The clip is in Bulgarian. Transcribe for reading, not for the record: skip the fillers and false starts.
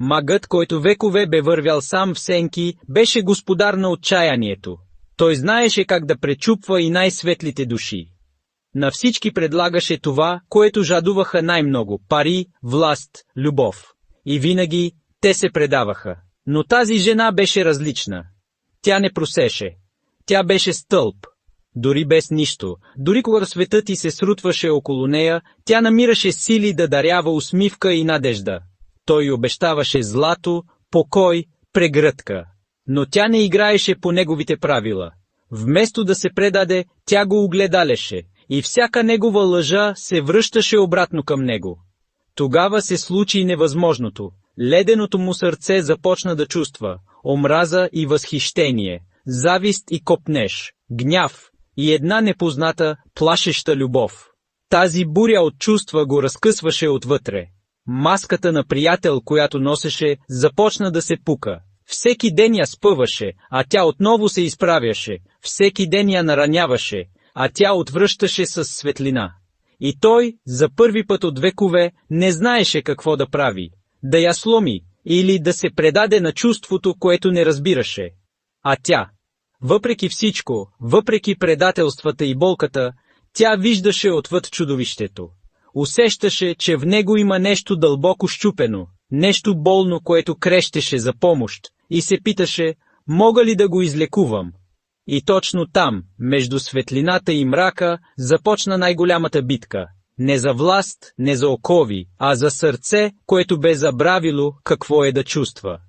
Магът, който векове бе вървял сам в сенки, беше господар на отчаянието. Той знаеше как да пречупва и най-светлите души. На всички предлагаше това, което жадуваха най-много – пари, власт, любов. И винаги те се предаваха. Но тази жена беше различна. Тя не просеше. Тя беше стълб. Дори без нищо, дори когато светът ти се срутваше около нея, тя намираше сили да дарява усмивка и надежда. Той обещаваше злато, покой, прегръдка. Но тя не играеше по неговите правила. Вместо да се предаде, тя го огледалеше, и всяка негова лъжа се връщаше обратно към него. Тогава се случи невъзможното. Леденото му сърце започна да чувства омраза и възхищение, завист и копнеж, гняв и една непозната, плашеща любов. Тази буря от чувства го разкъсваше отвътре. Маската на приятел, която носеше, започна да се пука. Всеки ден я спъваше, а тя отново се изправяше. Всеки ден я нараняваше, а тя отвръщаше с светлина. И той, за първи път от векове, не знаеше какво да прави. Да я сломи, или да се предаде на чувството, което не разбираше. А тя, въпреки всичко, въпреки предателствата и болката, тя виждаше отвъд чудовището. Усещаше, че в него има нещо дълбоко счупено, нещо болно, което крещеше за помощ, и се питаше, мога ли да го излекувам? И точно там, между светлината и мрака, започна най-голямата битка. Не за власт, не за окови, а за сърце, което бе забравило какво е да чувства.